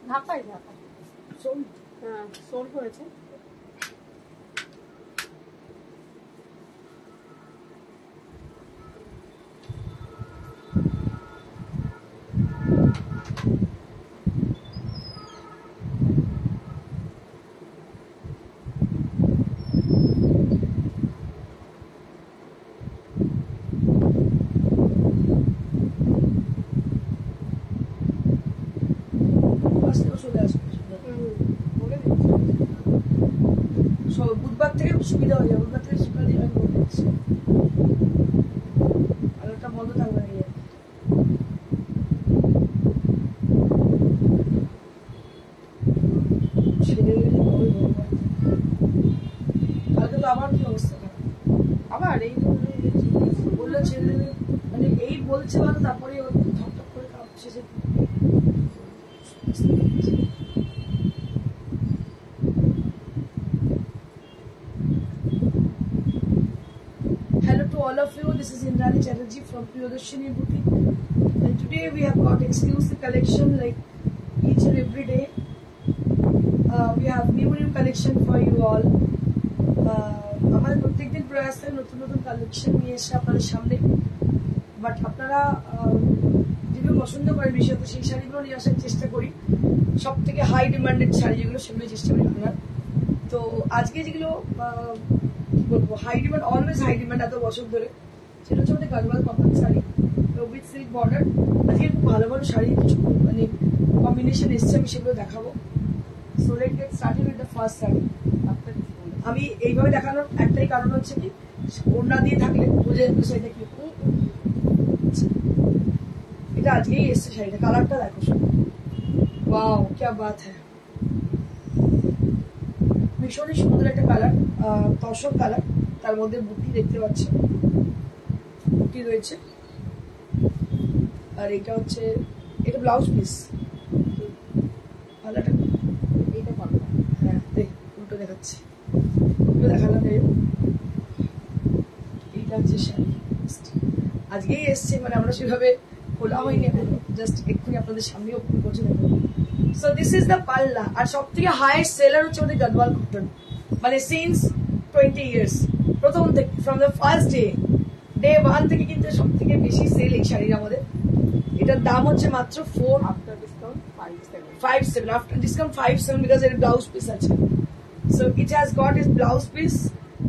ঢাকায় সোল, হ্যাঁ সোল করেছে। বুধবার থেকে সুবিধা হয়ে যাবে, বুধবার থেকে সকাল দিয়ে আলোটা বন্ধ থাকবে না। কালকে তো আবার কি অবস্থা, আবার এই বললো ছেলে মানে এই বলছে ভালো, তারপরে ঠক ঠক করে কাঁপছে। Hello to all of you, this is Indrani Chatterjee from Priyadarshini Boutique, and today we have got exclusive collection like each and every day. We have new collection for you all. আমাদের প্রত্যেকদিন প্রয়াস থাকে নতুন নতুন collection নিয়ে এসে আপনাদের সামনে, বাট আপনারা যেগুলো পছন্দ করেন বিশেষত সেই শাড়িগুলো নিয়ে আসার চেষ্টা করি। সব থেকে হাই ডিমান্ডেড শাড়ি যেগুলো সেগুলো চেষ্টা করি আপনারা। তো আজকে যেগুলো কি বলবো high demand, always high demand এত বছর ধরে, সেটা হচ্ছে আমাদের Gadwal cotton sari with silk border. আজকে খুব ভালো ভালো শাড়ি কিছু মানে কম্বিনেশন এসছে, আমি সেগুলো দেখাবো। So let's get started with the first sari. আমি এইভাবে দেখানোর একটাই কারণ হচ্ছে কি, ওড়না দিয়ে থাকলে বোঝা যাবে শাড়িটা কি। এটা আজকেই এসছে শাড়িটা, কালারটা দেখো সব, ওয়াও क्या बात है, ভীষণই সুন্দর একটা কালার, তসর কালার, তার মধ্যে বুটি দেখতে পাচ্ছেন, বুটি রয়েছে। আর এটা হচ্ছে, এটা ব্লাউজ পিস, পাল্লাটা এইটা পাল্লা, হ্যাঁ দেখ উল্টো দেখাচ্ছি, উল্টো দেখালাম। এইটা হচ্ছে শাড়ি, আজকেই এসছে, মানে আমরা সেভাবে খোলা হয়নি এখনো, জাস্ট এক্ষুনি আপনাদের সামনে ওপেন করছি দেখুন। সো দিস ইজ দ্য পাল্লা। আর সব থেকে হাইয়েস্ট সেলার হচ্ছে আমাদের গাদওয়াল কটন, মানে সিন্স 20 years, প্রথম থেকে ফ্রম দ্য ফার্স্ট ডে 1 থেকে কিন্তু সব থেকে বেশি সেল এই শাড়ির আমাদের। এটার দাম হচ্ছে মাত্র 4 after discount 57, after discount 57 because এর ব্লাউজ পিস আছে। So it has got is blouse piece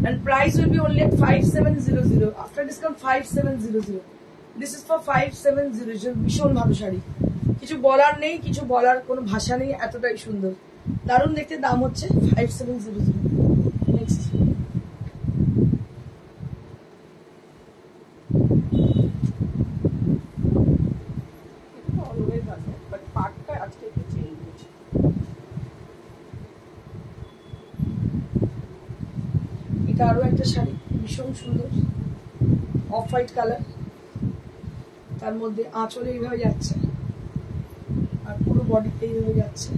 and price will be only at 5700 after discount 5700. This is for 5700. ভীষণ ভালো শাড়ি, কিছু বলার নেই, কিছু বলার কোনো ভাষা নেই, এতটাই সুন্দর, দারুণ দেখতে। দাম হচ্ছে 5700। নেক্সট অলওয়েজ আছে, বাট পার্টটা আজকে একটু চেঞ্জ হচ্ছে। এটা আরো একটা শাড়ি, ভীষণ সুন্দর, অফ হোয়াইট কালার, তার মধ্যে আঁচলে এইভাবে যাচ্ছে, আর পুরো বডিতে এইভাবে যাচ্ছে।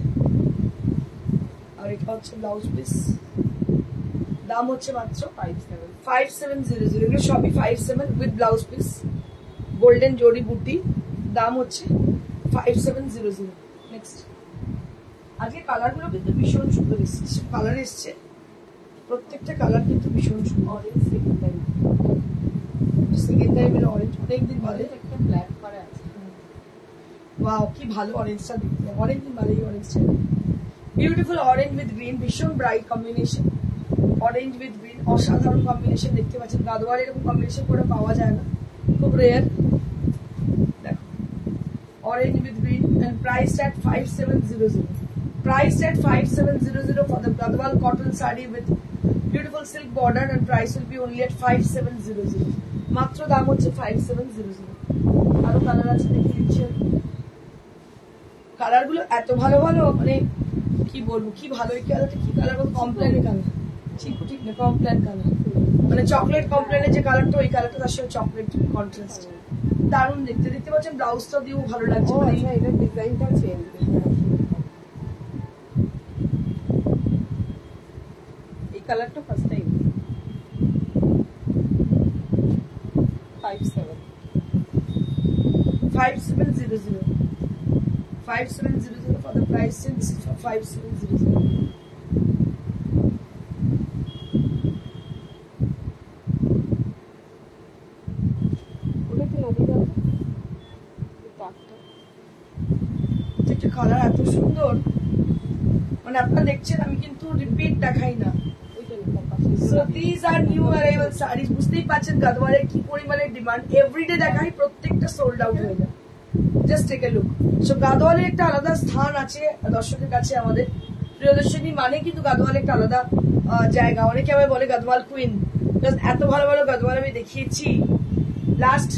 আর এটা হচ্ছে ব্লাউজ পিস, দাম হচ্ছে মাত্র 5700। এগুলো সবই 57 উইথ ব্লাউজ পিস, গোল্ডেন জরি বুটি, দাম হচ্ছে 5700। নেক্সট, আজকে কালার গুলো কিন্তু ভীষণ সুন্দর এসছে, কালার এসছে প্রত্যেকটা কালার কিন্তু ভীষণ সুন্দর। অরেঞ্জ সেকেন্ড টাইম, সেকেন্ড টাইমের অরেঞ্জ, অনেকদিন বাদে একটা ব্ল্যাক করে আছে। ওয়াও কি ভালো অরেঞ্জটা দেখতে, অনেকদিন বাদে এই অরেঞ্জটা। বিউটিফুল অরেঞ্জ উইথ গ্রিন, ভীষণ bright combination, orange with green, অসাধারণ কম্বিনেশন দেখতে পাচ্ছেন। গাদওয়াল এরকম কম্বিনেশন করে পাওয়া যায় না, খুব রেয়ার। দেখো orange with green and priced at 5700. Priced at 5700 for the Gadwal cotton saree with beautiful silk border, and price will be only at 5700. মাত্র দাম হচ্ছে 5700। আরো কালার আছে দেখে দিচ্ছি। কালার গুলো এত ভালো ভালো, মানে কি বলবো, কি ভালো। এই কালারটা কি কালার বলবো, কমপ্লেন কালার, ঠিক না, কমপ্লেন কালার, মানে চকলেট কমপ্লেনের যে কালারটা, ওই কালারটা তার সাথে চকলেট কন্ট্রাস্ট, দারুণ দেখতে। দেখতে পাচ্ছেন ব্লাউজটা দিয়েও ভালো লাগছে, এটা ডিজাইনটা চেঞ্জ। এই কালারটা first time 5700। 5700 for the price since 5700. ওটা কি নদী দাও পাকটা একটা কালার এত সুন্দর, মানে আপনারা দেখছেন আমি কিন্তু রিপিট দেখাই না। ওইটা না পাশে So these are new arrival sarees. বুঝতেই পারছেন গাদওয়ালের কি পরিমাণে ডিমান্ড, এভরিডে দেখাই প্রত্যেকটা সোল্ড আউট হয়ে যায়। Just take a look. So গাদওয়ালের একটা আলাদা স্থান আছে দর্শকের কাছে আমাদের। প্রিয়দর্শনী মানে কিন্তু গাদওয়ালের একটা আলাদা জায়গা। অনেকে আমায় বলে গাদওয়াল কুইন, এত ভালো ভালো গাদওয়াল আমি দেখিয়েছি লাস্ট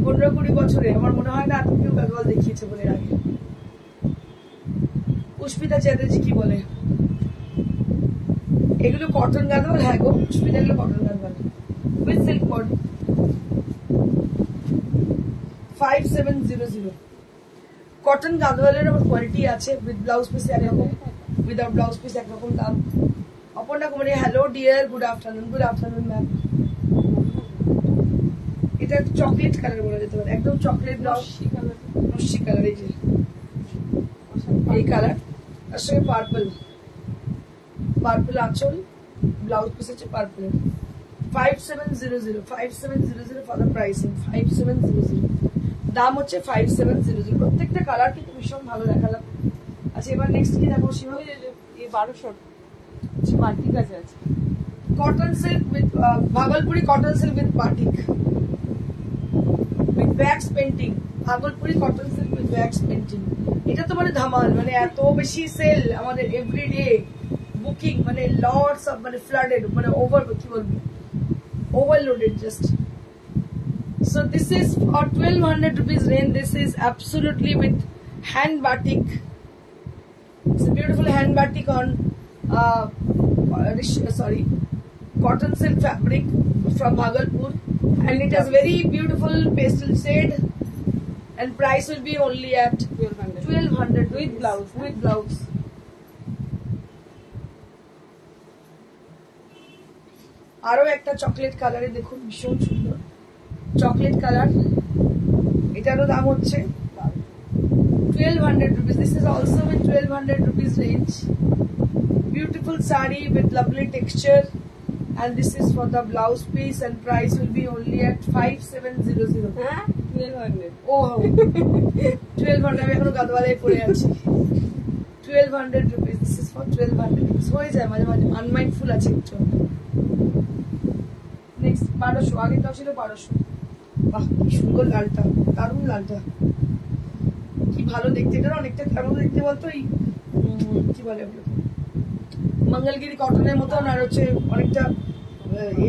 15-20 বছরে। আমার মনে হয় না এত কেউ গাদওয়াল দেখিয়েছে বলে এর আগে। পুষ্পিতা চ্যাটার্জি কি বলে, এগুলো কটন গাদওয়াল? হ্যাঁ গো পুষ্পিতা, এগুলো cotton Gadwal with silk body. 5700 cotton গাদওয়ালের আবার কোয়ালিটি আছে, উইথ ব্লাউজ পিস একরকম, উইদাউট ব্লাউজ পিস একরকম দাম। Aparna Kumari, hello dear, good afternoon. Good afternoon ma'am. এটা চকলেট কালার বলা যেতে পারে, একদম চকলেট ব্লাউজ, নস্যি কালার। এই যে এই কালার, তার সঙ্গে পার্পল, পার্পল আঁচল, ব্লাউজ পিস হচ্ছে পার্পল। 5700 for the pricing. 5700 দাম হচ্ছে 5700। প্রত্যেকটা কালার কিন্তু ভীষণ ভালো দেখালাম। আচ্ছা এবার নেক্সট কি দেখো শিবা? এই 1200 মাল্টি কাজে আছে cotton silk with Bhagalpuri cotton silk with batik with wax painting. Bhagalpuri cotton silk with wax painting, এটা তো মানে ধামাল, মানে এত বেশি সেল আমাদের এভরিডে বুকিং, মানে লটস অফ, মানে ফ্লাডেড, মানে ওভার, কি বলবো, overloaded just. So this is for 1200 rupees range. This is absolutely with hand batik. It's a beautiful hand batik on cotton silk fabric from Bhagalpur, and it has very beautiful pastel shade, and price will be only at 1200 with blouse. With blouse. আরো একটা chocolate কালারে দেখুন, ভীষণ সুন্দর chocolate colour. এটারও দাম হচ্ছে 1200 rupees. This is also with 1200 rupees range. Beautiful saree with lovely texture, and this is for the blouse piece, and price will be only at 5700. হ্যাঁ 1200 ও 1200, আমি এখনো গাদওয়ালে পড়ে আছি। 1200 rupees. This is for 1200 rupees. হয়ে যায় মাঝে মাঝে, আনমাইন্ডফুল আছে একটু। নেক্সট 1200, আগেরটাও ছিল 1200। বাহ কি সুন্দর লালটা, দারুণ লালটা, কি ভালো দেখতে। এটা অনেকটা কেমন দেখতে বলতো, এই কি বলে ওগুলো, মঙ্গলগিরি কটনের মতন, আর হচ্ছে অনেকটা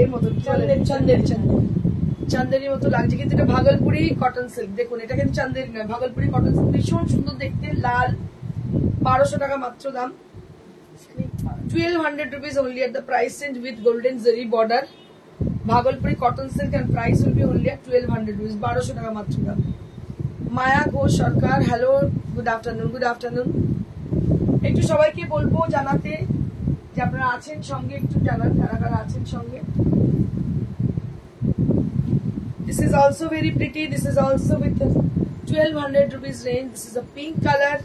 এর মতো চান্দেরি মতো লাগছে, কিন্তু এটা ভাগলপুরি কটন সিল্ক। দেখুন এটা কিন্তু চান্দেরি নয়, ভাগলপুরি কটন সিল্ক, ভীষণ সুন্দর দেখতে, লাল। 1200 টাকা মাত্র দাম। 1200 rupees only at the price range with golden zari border. Bhagalpuri cotton silk, and price will be only at 1200 rupees. 1200 টাকা মাত্র দাম। Maya Ghosh Sarkar, hello, good afternoon. Good afternoon. একটু সবাইকে বলবো জানাতে যে আপনারা আছেন সঙ্গে, একটু জানান কারা কারা আছেন সঙ্গে। This is also very pretty. This is also with 1200 rupees range. This is a pink color,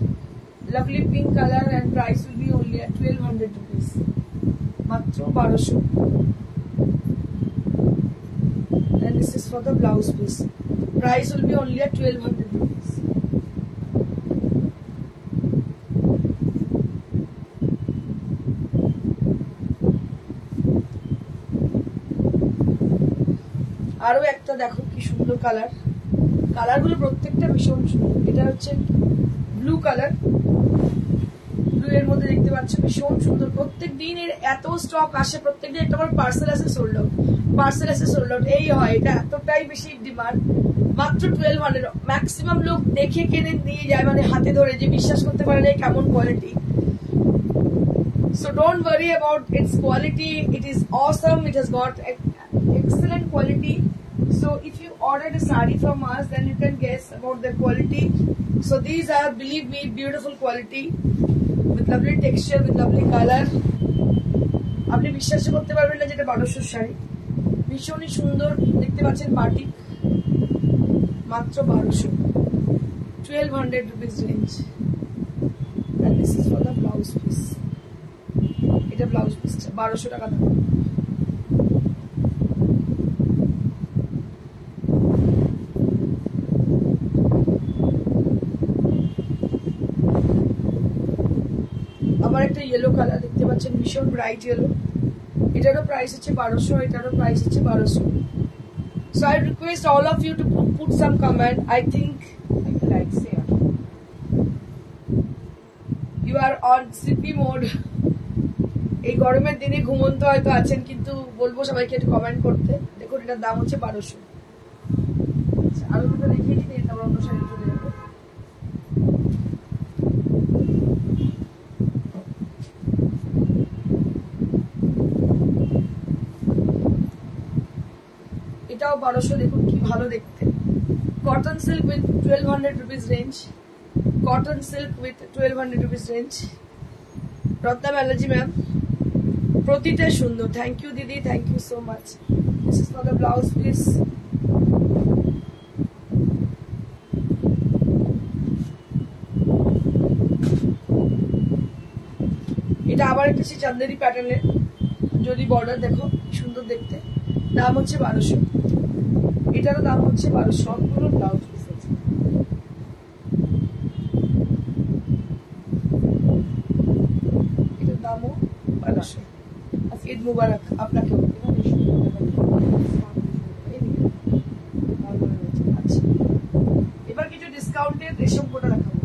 lovely pink color, and price will be only at 1200 rupees. মাত্র 1200। And this is for the blouse piece. Price will be only at 1200 rupees. আরো একটা দেখো কি সুন্দর colour, কালারগুলো প্রত্যেকটা ভীষণ সুন্দর। এটা হচ্ছে ব্লু কালার, ব্লু এর মধ্যে দেখতে পাচ্ছ, ভীষণ সুন্দর। প্রত্যেক দিন এর এত স্টক আসে, প্রত্যেক দিন একটা আমার পার্সেল আসে সোল্ড আউট, পার্সেল আসে সোল্ড আউট, এই হয়। এটা এতটাই বেশি ডিমান্ড। মাত্র 1200। ম্যাক্সিমাম লোক দেখে কিনে নিয়ে যায়, মানে হাতে ধরে, যে বিশ্বাস করতে পারে না কেমন quality. So don't worry about its quality. It is awesome. It has got excellent quality. So if you ordered a saree from us, then you can guess about the quality. So these are, believe me, beautiful quality with lovely texture, with lovely color. আপনি বিশ্বাস করতে পারবেন না যেটা 1200 শাড়ি, ভীষণই সুন্দর দেখতে পাচ্ছেন। বাটিক মাত্র 1200, 1200 rupees range. this is for the blouse piece. এটা ব্লাউজ পিসটা 1200 টাকা দাম। আবার একটা ইয়েলো কালার দেখতে পাচ্ছেন, ভীষণ ব্রাইট ইয়েলো। এটারও প্রাইস হচ্ছে 1200, এটারও প্রাইস হচ্ছে 1200। So I request all of you to put some comment. I think like say you are on sleepy mode. এই গরমের দিনে ঘুমন্ত হয়তো আছেন, কিন্তু বলবো সবাইকে একটু কমেন্ট করতে। দেখুন এটার দাম হচ্ছে 1200। আরো দুটো দেখিয়ে দিন, এটা আমরা অন্য সাইডে চলে যাবো। এটাও 1200, দেখুন কি ভালো দেখতে। Cotton silk with 1200 rupees range, cotton silk with 1200 rupees range. Ratna Banerjee ma'am, প্রতিটা সুন্দর। থ্যাংক ইউ দিদি, thank you so much. This is for the blouse piece. এটা আবার একটা সেই চান্দেরি প্যাটার্নের, যদি বর্ডার দেখো কি সুন্দর দেখতে। দাম হচ্ছে 1200, এটারও দাম হচ্ছে 1200। সবগুলো ব্লাউজ পিস আছে। এটার দামও 1200। ঈদ মুবারক আপনাকেও। আচ্ছা, এবার কিছু ডিসকাউন্টের রেশম কোটা দেখাবো।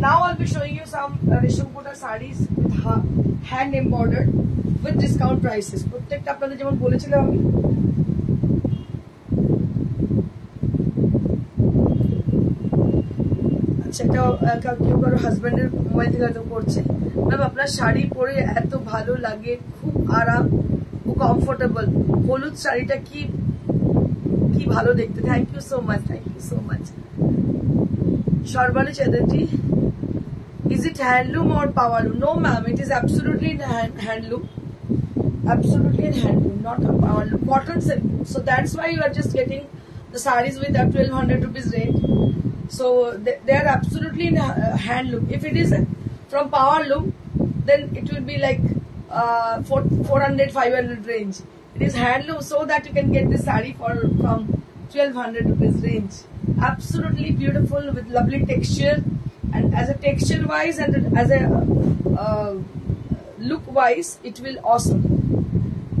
Now I'll be showing you some রেশম কোটা sarees with hand embroidered with discount prices. প্রত্যেকটা আপনাদের যেমন বলেছিলাম আমি, আচ্ছা এটা কেউ কারো হাজবেন্ডের মোবাইল থেকে হয়তো করছে। ম্যাম আপনার শাড়ি পরে এত ভালো লাগে, খুব আরাম, খুব কমফোর্টেবল। হলুদ শাড়িটা কি কি ভালো দেখতে। Thank you so much, thank you so much. Sarbani Chatterjee, is it handloom or powerloom? No ma'am, it is absolutely in handloom, absolutely in handloom, not a powerloom. Cotton silk, so that's why you are just getting the sarees with a 1200 rupees range. So they are absolutely in handloom. If it is from powerloom, then it will be like 400 500 range. It is handloom, so that you can get this saree from 1200 rupees range. Absolutely beautiful with lovely texture, and as a texture wise and as a look wise, it will awesome.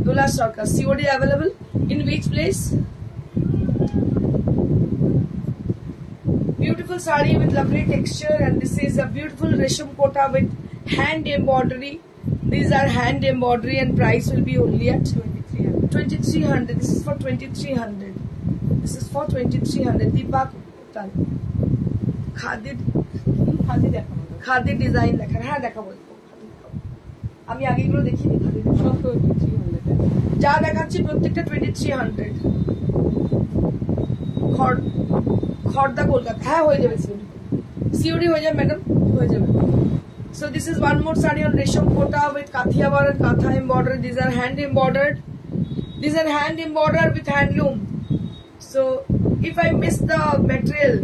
Dola Sarkar, COD available in which place? Beautiful saree with lovely texture, and this is a beautiful resham kota with hand embroidery. These are hand embroidery, and price will be only at 2300. This is for 2300. This is for 2300. Deepak khadi khadi দেখাবো, khadi design লেখা। হ্যাঁ দেখাবো, আমি আগে এগুলো দেখিনি। খাদি সব 2300 যা দেখাচ্ছি প্রত্যেকটা 2300। খড়দা কলকাতা, হ্যাঁ হয়ে যাবে সিওডি হয়ে যাবে ম্যাডাম, হয়ে যাবে। So this is one more saree on resham kota with kathiawar and katha embroidery. These are hand embroidered. These are hand embroidered with handloom. So if I miss the material,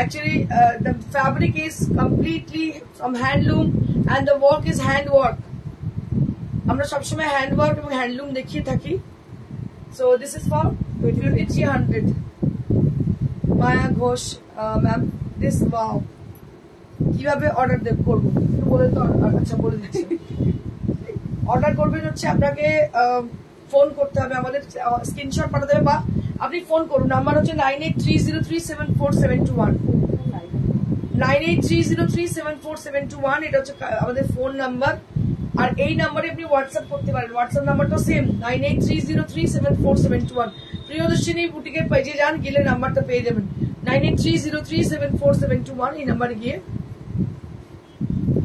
actually the fabric is completely from handloom and the work is hand work. আমরা সবসময় hand work এবং handloom দেখিয়ে থাকি। So this is for 2300. Maya Ghosh ma'am, this wow. কিভাবে order করবো একটু বলে তো। আচ্ছা বলে দিচ্ছি। অর্ডার করবেন হচ্ছে আপনাকে ফোন করতে হবে, আমাদের স্ক্রিনশট পাঠাতে হবে, বা আপনি ফোন করুন। নাম্বার হচ্ছে 9830374721, 9830374721। এটা হচ্ছে আমাদের ফোন নাম্বার, আর এই নাম্বারে আপনি হোয়াটসঅ্যাপ করতে পারেন। হোয়াটসঅ্যাপ নাম্বারটা সেম 9830374721। প্রিয়দর্শিনী বুটিকের পেজে যান, গেলে নাম্বারটা পেয়ে যাবেন 9830374721। এই নাম্বারে গিয়ে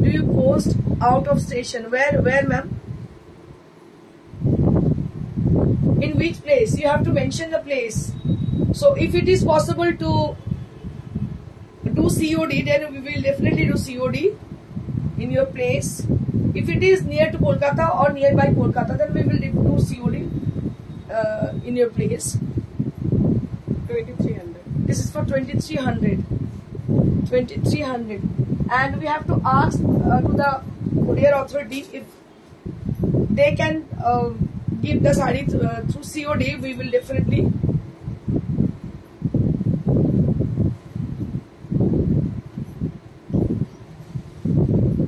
do you post out of station? Where ma'am? In which place? You have to mention the place. So if it is possible to do COD, then we will definitely do COD in your place. If it is near to Kolkata or nearby Kolkata, then we will do COD in your place. 2300. This is for 2300. 2300. and we have to ask to the courier authority if they can give the sari through COD. We will definitely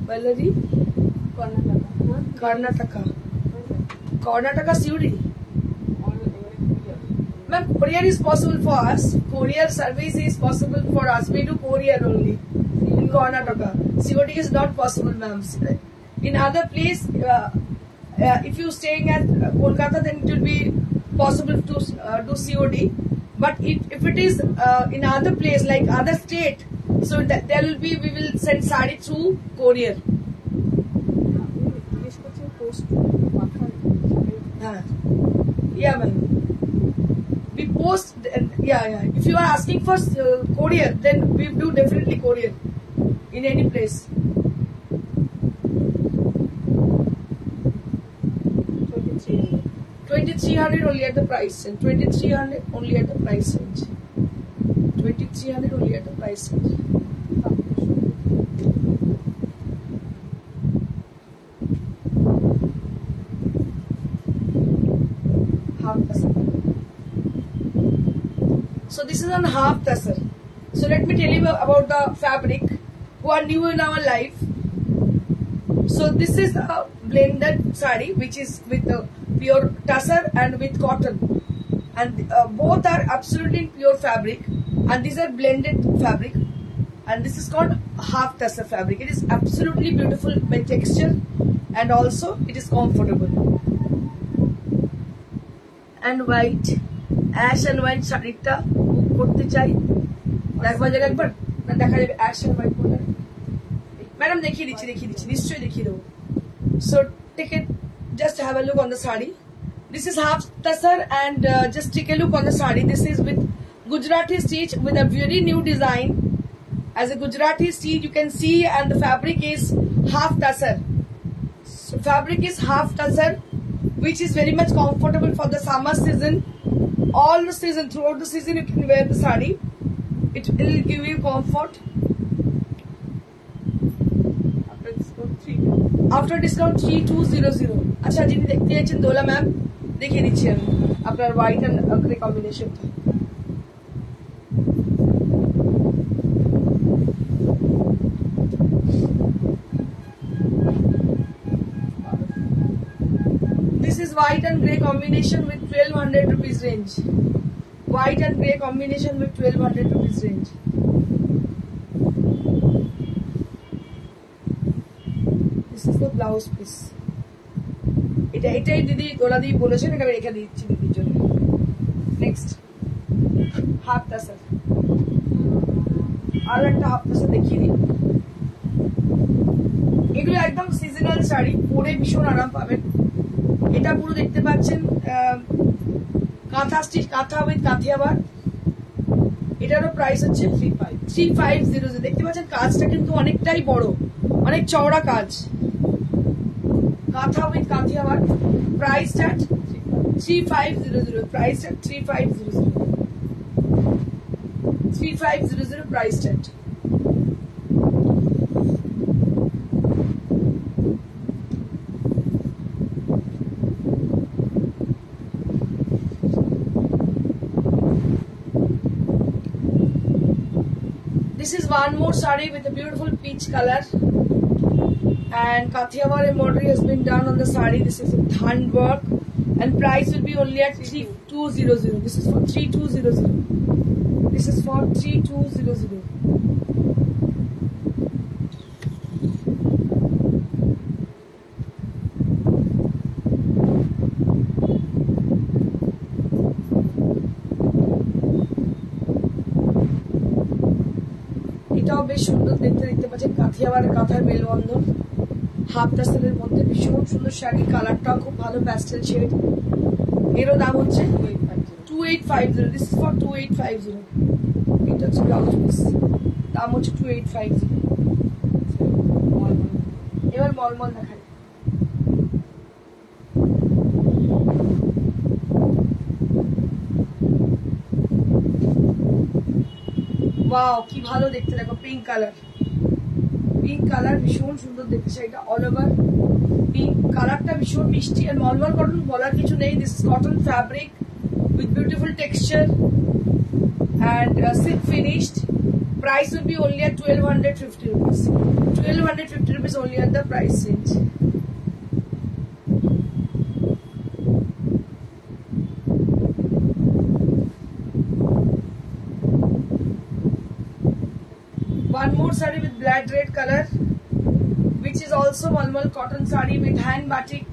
Valerie Karnataka COD. Ma'am, courier is possible for us. Courier service is possible for us. We do courier only in Karnataka. COD is not possible, ma'am. In other place, if you staying at Kolkata, then it will be possible to do COD. But if it is in other place like other state, so that there will be, we will send sari through courier. Yeah, ma'am. We post, yeah. If you are asking for courier, then we do definitely courier in any place. 2300 only at the price range. 2300 only at the price range. 2300 only at the price range. Half tasar. So this is on half tasar. So let me tell you about the fabric who are new in our life. So this is a blended sari which is with pure tasar and with cotton, and both are absolutely pure fabric, and these are blended fabric, and this is called half tasar fabric. It is absolutely beautiful by texture and also it is comfortable. And white, ash and white শাড়িটা করতে চাই, দেখবা যাবে একবার না, দেখা যাবে ash and white পরে। ম্যাডাম দেখিয়ে দিচ্ছি নিশ্চয়ই দেখিয়ে দেবো। So take it, just have a look on the sari. This is half tasar, and just take a look on the sari. This is with Gujarati stitch with a very new design. As a Gujarati stitch you can see, and the fabric is half tasar. So fabric is half tasar, which is very much comfortable for the summer season. All the season, throughout the season you can wear the sari. It will give you comfort. After discount 3200. अच्छा जिन्हें देखते हैं Chandola ma'am देखिए नीचे हम अपना white and grey combination था। This is white and grey combination with 1200 rupees range. White and grey combination with 1200 rupees range. This is the blouse piece. এটাই দিদি দোলা দিদি বলেছেন, এটা আমি রেখে দিচ্ছি দিদির জন্য। নেক্সট হাফ তাসার, আর একটা হাফ তাসার দেখিয়ে দিই। এগুলো একদম সিজনাল শাড়ি, পরে ভীষণ আরাম পাবেন। এটা পুরো দেখতে পাচ্ছেন কাঁথা স্টিচ, কাঁথা উইথ কাথিয়াবার। এটারও প্রাইস হচ্ছে 3500। দেখতে পাচ্ছেন কাজটা কিন্তু অনেকটাই বড়, অনেক চওড়া কাজ। কাঁথা with Kathiawar, price at 3500, price at 3500, 3500 price at। This is one more sari with a beautiful peach color, and Kathiawar embroidery has been done on the sari. This is with hand work, and price will be only at 3200. This is for 3200. This is for 3200. এটাও বেশ সুন্দর দেখতে পাচ্ছেন, কাথিয়াওয়ার কাঁথার মেলবন্ধন, half টাসেলের মধ্যে ভীষণ সুন্দর শাড়ি, কালারটাও খুব ভালো প্যাস্টেল শেড। এরও দাম হচ্ছে 2850। This is for 2850। এটা হচ্ছে ব্লাউজ পিস, দাম হচ্ছে 2850। এবার মলমল দেখাই। ওয়াও কি ভালো দেখতে, দেখো পিঙ্ক কালার, পিঙ্ক কালার, ভীষণ সুন্দর দেখতে শাড়িটা, অল ওভার পিঙ্ক কালারটা ভীষণ মিষ্টি। আর মলমল কটন বলার কিছু নেই, this is cotton fabric with beautiful texture and silk finished. Price will be only at 1250 rupees. 1250 rupees only at the price range. One more saree with blood red color, which is also Malmal cotton saree with hand batik,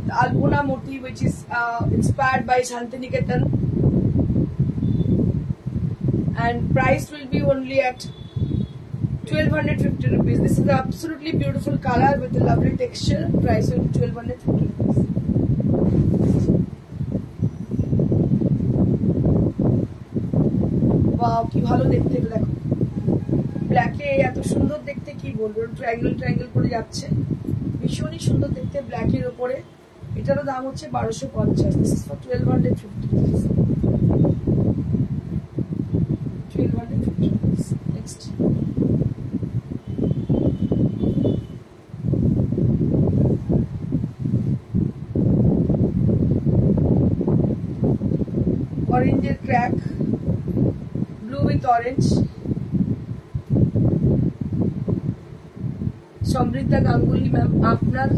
the Albuna motif, which is inspired by Shantiniketan. And price will be only at 1250 rupees. This is an absolutely beautiful color with a lovely texture. Price will be 1250 rupees. Wow, কি ভালো দেখতে দেখো, ব্ল্যাকে এত সুন্দর দেখতে, কি বলবো, triangle triangle করে যাচ্ছে, ভীষণই সুন্দর দেখতে ব্ল্যাকের উপরে। এটারও দাম হচ্ছে 1250। This is for 1250 rupees. 1250 rupees. Next. Orange crack, blue with orange. Samriddha Ganguly ma'am, আপনার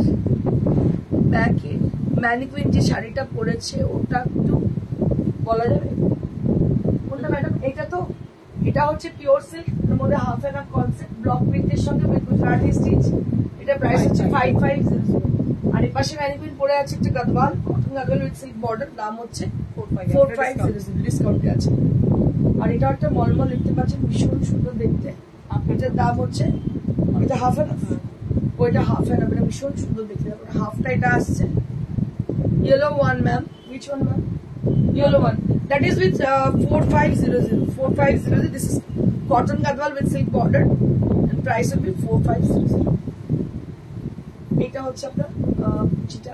ব্যাকে ম্যানিকুইন যে শাড়িটা পরেছে ওটা একটু বলা যাবে কোনটা ম্যাডাম? এটা হচ্ছে পিওর সিল্ক, এর মধ্যে half and half concept, block প্রিন্টের সঙ্গে উইথ গুজরাটি স্টিচ। এটা প্রাইস হচ্ছে 5500। আর এর পাশে ম্যানিকুইন পরে আছে একটা Gadwal, cotton Gadwal with silk border, দাম হচ্ছে 4500, ডিসকাউন্টে আছে। আর এটা একটা মলমল দেখতে পাচ্ছেন, ভীষণ সুন্দর দেখতে। এটার দাম হচ্ছে, এটা হাফ এন্ড হাফ, ওইটা হাফ এন্ড হাফ, এটা ভীষণ সুন্দর দেখতে। হাফটা এটা আসছে yellow one ma'am, which one ma'am? Yellow one. That is with 4500. 4500. This is cotton gadwal with silk border, and price will be 4500. এটা হচ্ছে আপনার যেটা,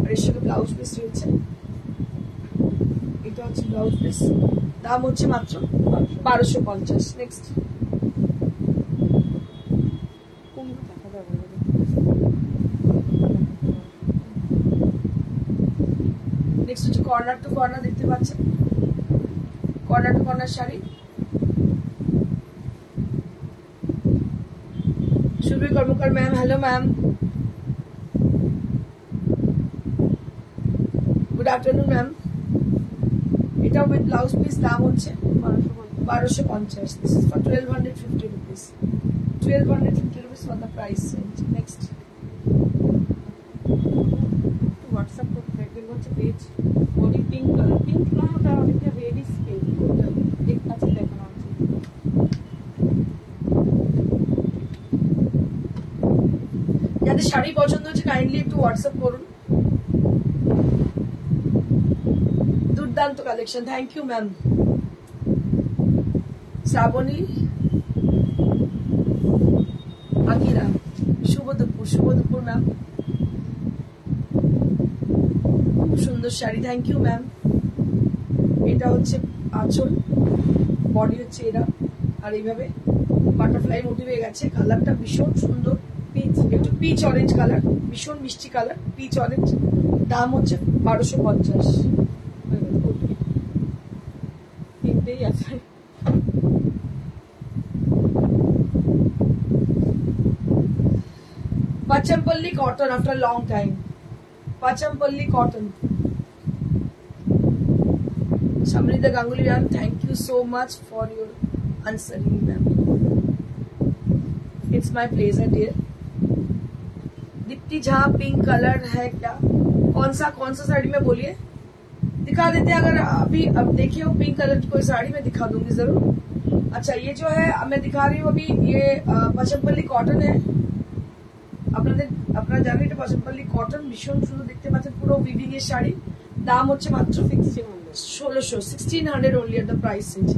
আর এর সাথে ব্লাউজ পিস রয়েছে। এটা হচ্ছে ব্লাউজ পিস, দাম হচ্ছে মাত্র 1250। নেক্সট। নেক্সট হচ্ছে কর্নার টু কর্নার, দেখতে পাচ্ছেন corner to corner sari. Surabhi Karmakar ma'am, hello ma'am, good afternoon ma'am. এটা উইথ ব্লাউজ পিস, দাম হচ্ছে 1250। This is for 1250 rupees. 1250 rupees for the price range. Next. WhatsApp করতে দেখবেন হচ্ছে page body pink colour, pink না ওটা অনেকটা রেডিশ পিঙ্ক, আছে দেখানো আছে। যাদের শাড়ি পছন্দ হচ্ছে কাইন্ডলি একটু হোয়াটসঅ্যাপ করুন। দুর্দান্ত collection, thank you ma'am. Shrabani Akira, শুভ দুপুর ম্যাম, খুব সুন্দর শাড়ি, থ্যাংক ইউ ম্যাম। এটা হচ্ছে আঁচল, বডি হচ্ছে এরা, আর এইভাবে বাটারফ্লাই মোটিভ হয়ে গেছে। কালারটা ভীষণ সুন্দর, একটু পিচ অরেঞ্জ কালার, ভীষণ মিষ্টি কালার, পিচ অরেঞ্জ। দাম হচ্ছে 1250। তিনটেই আছে। Pachampalli cotton after a long time. Pachampalli cotton. Samrita Ganguly ma'am, thank you so much for your answering ma'am. It's my pleasure dear. Deepti Jha, pink colour है क्या? कौन सा साड़ी में बोलिए, दिखा देते हैं। अगर अभी अब देखिए वो पिंक कलर की कोई साड़ी मैं दिखा दूंगी जरूर। अच्छा, ये जो है मैं दिखा रही हूँ अभी, ये पचमपल्ली कॉटन है। আপনারা জানেন এটা পচমপল্লি কটন, ভীষণ সুন্দর দেখতে পাচ্ছেন, পুরো উইভিং এর শাড়ি। দাম হচ্ছে মাত্র 1600 only at the price range.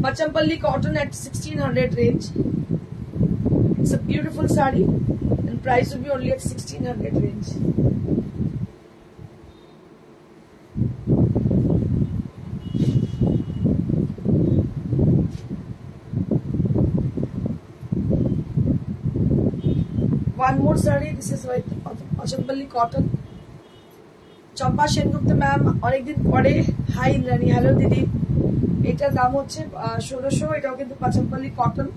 Pachampalli cotton at 1600 range. It's a beautiful saree and price will be only at 1600 range. one more saree. This is with Pachanpalli cotton. Champa Sengupta ma'am অনেকদিন পরে, high Indrani, hello দিদি। এটার দাম হচ্ছে 1600। এটাও কিন্তু পাচমপল্লী cotton,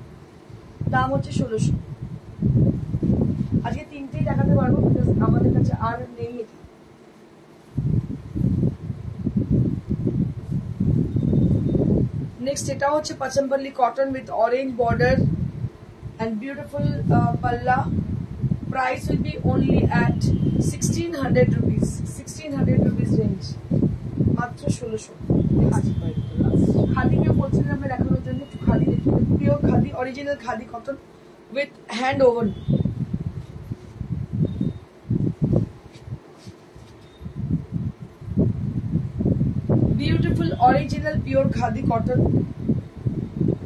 দাম হচ্ছে 1600। আজকে তিনটেই দেখাতে পারবো, বিকজ আমাদের কাছে আর নেই এটা। নেক্সট এটা হচ্ছে Pochampally cotton with orange border and beautiful palla. Price will be only at 1600 rupees. 1600 rupees range. মাত্র 1600। খাদি কেউ বলছিলেন আমরা দেখানোর জন্য, একটু খাদি দেখি। Pure khadi, original khadi cotton with hand woven. Beautiful original pure khadi cotton.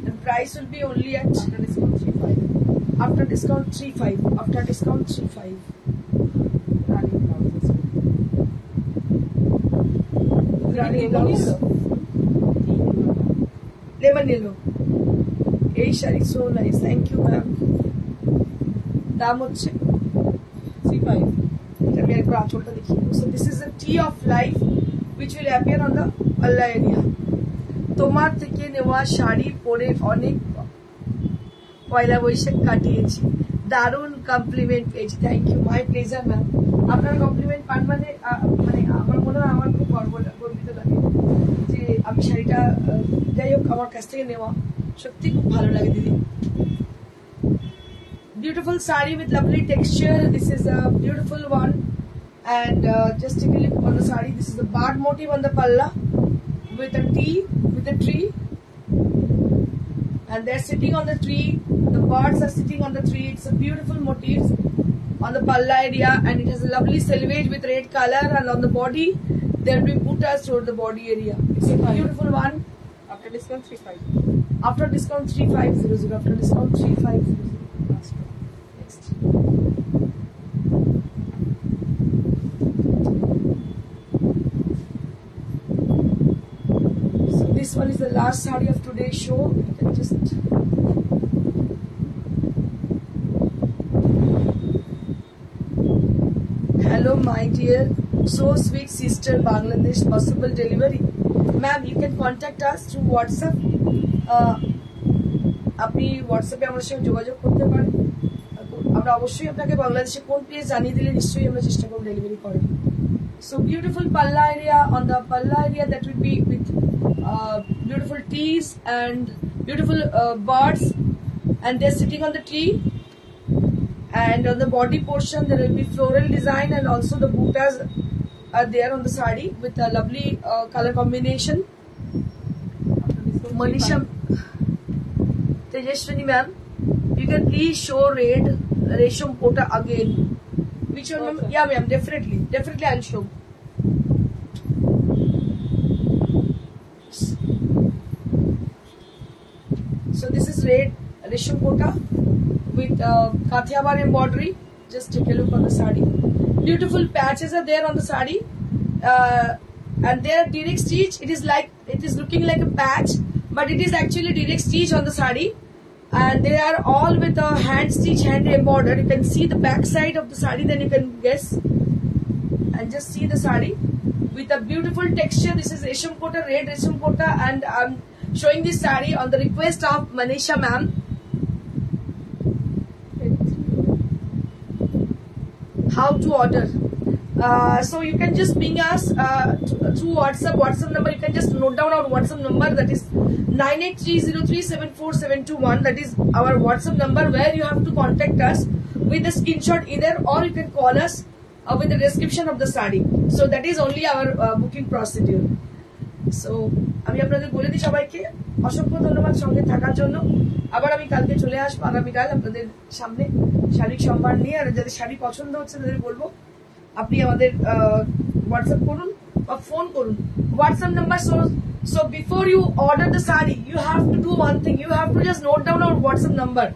The price will be only at after discount 35. After discount 35. Running blouse. Lemon yellow. Hey Shari, so nice. Thank you, ma'am. দাম হচ্ছে 35. এটা আমি একবার আঁচলটা দেখি। So this is a tea of life which will appear on the palla area. তোমার থেকে নেওয়া শাড়ি পরে অনেক পয়লা বৈশাখ কাটিয়েছি, দারুণ কমপ্লিমেন্ট পেয়েছি। Thank you, my pleasure ma'am. আপনার কমপ্লিমেন্ট পান মানে আমার মনে হয় আমার খুব গর্বিত লাগে যে আমি শাড়িটা, যাই হোক, আমার কাছ থেকে নেওয়া সত্যি খুব ভালো লাগে দিদি। Beautiful saree with lovely texture. This is a beautiful one, and just take a look on the saree. This is the bird motif on the palla with a tree, and they're sitting on the tree. The birds are sitting on the tree. It's a beautiful motif on the palla area, and it has a lovely selvage with red color, and on the body there will be buttas throughout the body area. It's a beautiful one. After discount 35. After discount 3500. After discount 3500. Next. So this one is the last saree of today's show. You can just hello my dear, so sweet sister, Bangladesh, possible delivery? Ma'am, you can contact us through WhatsApp. আপনি হোয়াটসঅ্যাপে আমার সঙ্গে যোগাযোগ করতে পারেন। আমরা অবশ্যই আপনাকে বাংলাদেশে কোন প্লেস জানিয়ে দিলে নিশ্চয়ই আমরা চেষ্টা করব ডেলিভারি করার। So beautiful palla area. On the palla area, that will be with beautiful trees and beautiful birds, and they're sitting on the tree. And on the body portion there will be floral design, and also the buttas are there on the sari with a lovely color combination. Manisha Tejaswini ma'am, you can please show red resham kota again. Which one, ma'am? Yeah, ma'am, definitely I'll show. So this is red resham kota with Kathiawar embroidery. Just take a look on the sari. Beautiful patches are there on the sari, and they are direct stitch. It is looking like a patch, but it is actually direct stitch on the sari, and they are all with a hand stitch, hand embroidered. You can see the back side of the sari, then you can guess and just see the sari with a beautiful texture. This is resham kota, red resham kota, and I'm showing this sari on the request of Manisha ma'am. How to order? So you can just ping us through WhatsApp number. You can just note down our WhatsApp number, that is 9830374721. That is our WhatsApp number, where you have to contact us with a screenshot either, or you can call us with the description of the sari. So that is only our booking procedure. So আমি আপনাদের বলে দিই সবাইকে অসংখ্য ধন্যবাদ সঙ্গে থাকার জন্য। আবার আমি কালকে চলে আসবো আগামীকাল আপনাদের সামনে শাড়ির সম্ভার নিয়ে। আর যাদের শাড়ি পছন্দ হচ্ছে তাদের বলবো আপনি আমাদের হোয়াটসঅ্যাপ করুন বা ফোন করুন। WhatsApp number, so before you order the sari, you have to do one thing. You have to just note down our WhatsApp number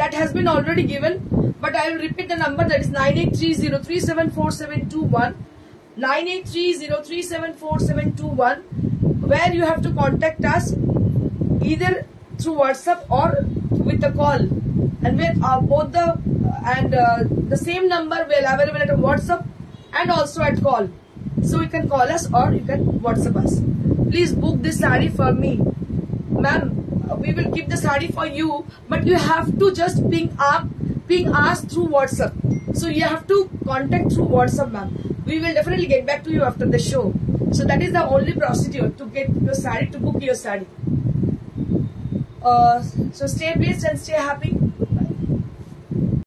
that has been already given, but I will repeat the number, that is 9830374721. 9830374721, where you have to contact us either through WhatsApp or with a call, and where both the and the same number will available at WhatsApp and also at call. So you can call us or you can WhatsApp us. Please book this saree for me, ma'am. We will keep the saree for you, but you have to just ping us through WhatsApp. So you have to contact through WhatsApp, ma'am. We will definitely get back to you after the show. So that is the only procedure to get your saree, to book your saree. So stay blessed and stay happy.